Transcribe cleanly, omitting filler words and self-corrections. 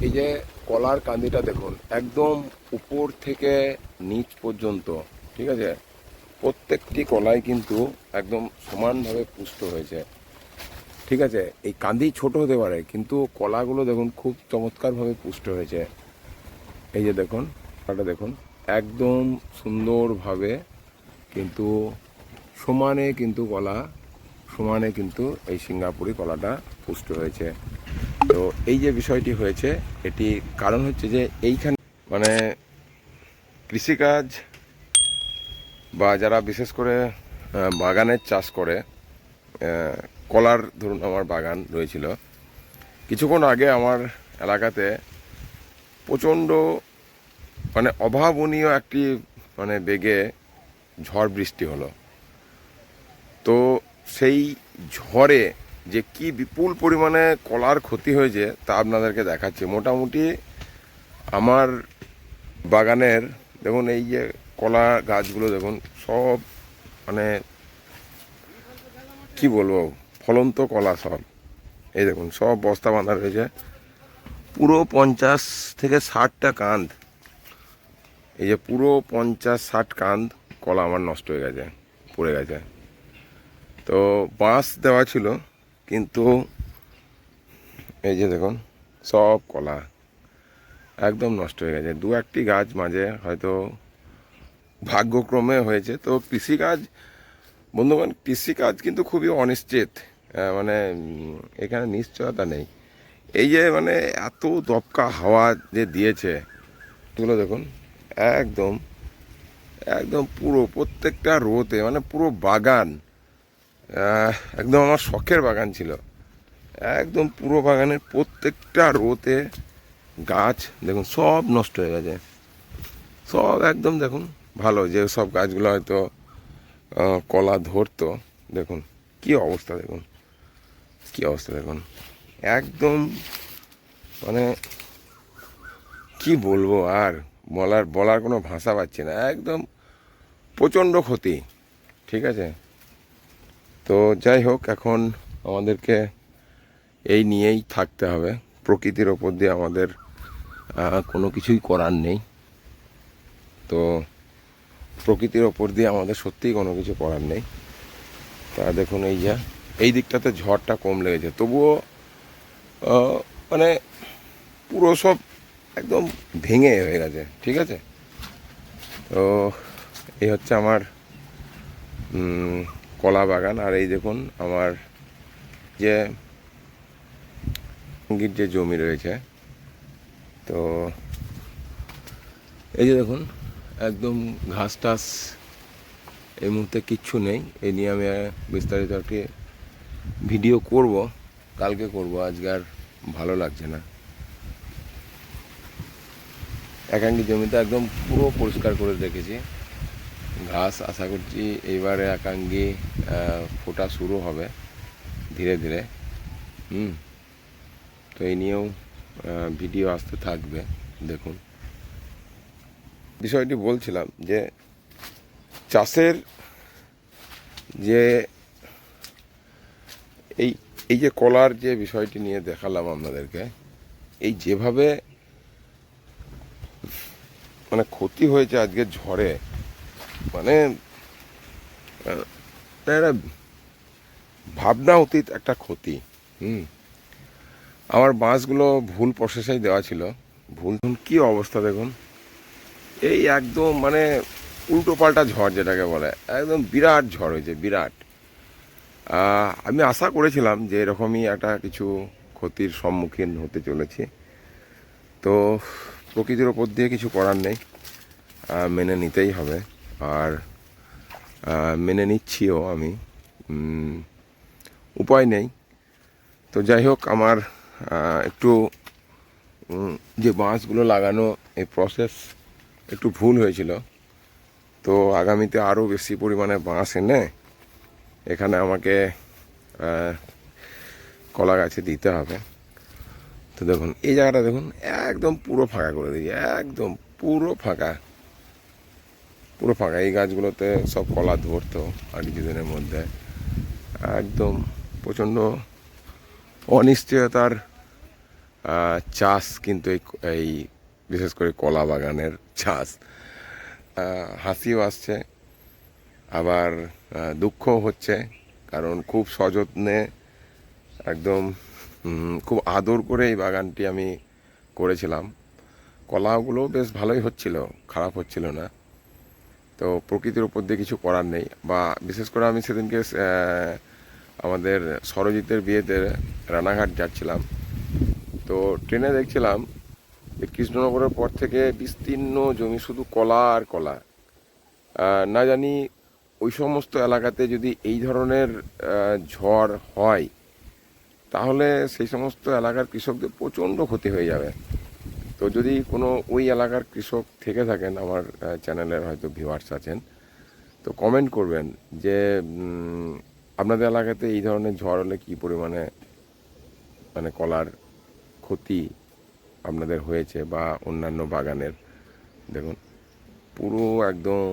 এই যে কলার কান্দিটা দেখুন, একদম উপর থেকে নিচ পর্যন্ত, ঠিক আছে, প্রত্যেকটি কলাই কিন্তু একদম সমানভাবে পুষ্ট হয়েছে। ঠিক আছে, এই কান্দি ছোট হতে পারে কিন্তু কলাগুলো দেখুন খুব চমৎকারভাবে পুষ্ট হয়েছে। এই যে দেখুন কলাটা দেখুন, একদম সুন্দরভাবে কিন্তু সমানে কিন্তু কলা, সমানে কিন্তু এই সিঙ্গাপুরি কলাটা পুষ্ট হয়েছে। তো এই যে বিষয়টি হয়েছে, এটি কারণ হচ্ছে যে এইখানে মানে কৃষিকাজ বা যারা বিশেষ করে বাগানের চাষ করে, কলার ধরুন আমার বাগান রয়েছিল, কিছুক্ষণ আগে আমার এলাকাতে প্রচণ্ড মানে অভাবনীয় একটি মানে বেগে ঝড় বৃষ্টি হলো। তো সেই ঝড়ে যে কি বিপুল পরিমাণে কলার ক্ষতি হয়েছে তা আপনাদেরকে দেখাচ্ছি। মোটামুটি আমার বাগানের দেখুন, এই যে কলা গাছগুলো দেখুন, সব মানে কি বলবো, ফলন্ত কলা সব। এই দেখুন সব বস্তা বাঁধা রয়েছে, পুরো 50 থেকে 60টা কাঁধ, এই যে পুরো 50-60 কাঁধ কলা আমার নষ্ট হয়ে গেছে, পড়ে গেছে। তো বাঁশ দেওয়া ছিল কিন্তু এই যে দেখুন সব কলা একদম নষ্ট হয়ে গেছে। দু একটি গাছ মাঝে হয়তো ভাগ্যক্রমে হয়েছে। তো কৃষিকাজ বন্ধুগণ, কৃষিকাজ কিন্তু খুবই অনিশ্চিত, মানে এখানে নিশ্চয়তা নেই। এই যে মানে এত দপকা হাওয়া যে দিয়েছে, এগুলো দেখুন একদম একদম পুরো প্রত্যেকটা রোতে মানে পুরো বাগান, একদম আমার শখের বাগান ছিল, একদম পুরো বাগানের প্রত্যেকটা রোতে গাছ দেখুন সব নষ্ট হয়ে গেছে। সব একদম দেখুন, ভালো যে সব গাছগুলো হয়তো কলা ধরতো, দেখুন কি অবস্থা, দেখুন কি অবস্থা দেখুন, একদম মানে কি বলবো আর, বলার বলার কোনো ভাষা পাচ্ছি না, একদম প্রচণ্ড ক্ষতি। ঠিক আছে, তো যাই হোক, এখন আমাদেরকে এই নিয়েই থাকতে হবে। প্রকৃতির ওপর দিয়ে আমাদের কোনো কিছুই করার নেই। তো প্রকৃতির ওপর দিয়ে আমাদের সত্যিই কোনো কিছু করার নেই। তা দেখুন এই যা এই দিকটাতে ঝড়টা কম লেগেছে, তবুও মানে পুরো সব একদম ভেঙে হয়ে গেছে। ঠিক আছে, তো এই হচ্ছে আমার কলা বাগান। আর এই দেখুন আমার যে সঙ্গীর যে জমি রয়েছে, তো এই যে দেখুন একদম ঘাস টাস এই মুহূর্তে কিচ্ছু নেই। এই নিয়ে আমি বিস্তারিত একটি ভিডিও করব, কালকে করব, আজকে আর ভালো লাগছে না। একাঙ্গি জমিতে একদম পুরো পরিষ্কার করে রেখেছি ঘাস। আশা করছি এইবারে একাঙ্গি ফোটা শুরু হবে ধীরে ধীরে। তো এই নিয়েও ভিডিও আসতে থাকবে। দেখুন বিষয়টি বলছিলাম যে চাষের যে এই এই যে কলার যে বিষয়টি নিয়ে দেখালাম আপনাদেরকে, এই যেভাবে মানে ক্ষতি হয়েছে আজকে ঝড়ে, মানে একটা ভাবনা অতীত একটা ক্ষতি। আমার বাঁশগুলো ভুল প্রসেসেই দেওয়া ছিল, ভুল কি অবস্থা দেখুন, এই একদম মানে উল্টো পাল্টা ঝড় যেটাকে বলে, একদম বিরাট ঝড় হয়েছে, বিরাট। আমি আশা করেছিলাম যে এরকমই একটা কিছু ক্ষতির সম্মুখীন হতে চলেছি। তো প্রকৃতির ওপর দিয়ে কিছু করার নেই, মেনে নিতেই হবে। আর মেনে নিচ্ছিও আমি, উপায় নেই। তো যাই হোক, আমার একটু যে বাঁশগুলো লাগানো এই প্রসেস একটু ভুল হয়েছিল। তো আগামীতে আরও বেশি পরিমাণে বাঁশ এনে এখানে আমাকে কলা গাছে দিতে হবে। তো দেখুন এই জায়গাটা দেখুন একদম পুরো ফাঁকা করে দিই, একদম পুরো ফাঁকা, পুরো ফাঁকা। এই গাছগুলোতে সব কলা ধরতো আর কিছুদিনের মধ্যে। একদম প্রচণ্ড অনিশ্চয়তার চাষ কিন্তু এই বিশেষ করে কলা বাগানের চাষ। হাসিও আসছে, আবার দুঃখও হচ্ছে, কারণ খুব সযত্নে একদম খুব আদর করে এই বাগানটি আমি করেছিলাম। কলাগুলো বেশ ভালোই হচ্ছিল, খারাপ হচ্ছিল না। তো প্রকৃতির উপর দিয়ে কিছু করার নেই। বা বিশেষ করে আমি সেদিনকে আমাদের সরজিতের বিয়েতে রানাঘাট যাচ্ছিলাম, তো ট্রেনে দেখছিলাম যে কৃষ্ণনগরের পর থেকে বিস্তীর্ণ জমি শুধু কলা আর কলা। না জানি ওই সমস্ত এলাকাতে যদি এই ধরনের ঝড় হয়, তাহলে সেই সমস্ত এলাকার কৃষকদের প্রচণ্ড ক্ষতি হয়ে যাবে। তো যদি কোনো ওই এলাকার কৃষক থেকে থাকেন, আমার চ্যানেলের হয়তো ভিউয়ার্স আছেন, তো কমেন্ট করবেন যে আপনাদের এলাকাতে এই ধরনের ঝড় হলে কী পরিমাণে মানে কলার ক্ষতি আপনাদের হয়েছে বা অন্যান্য বাগানের। দেখুন পুরো একদম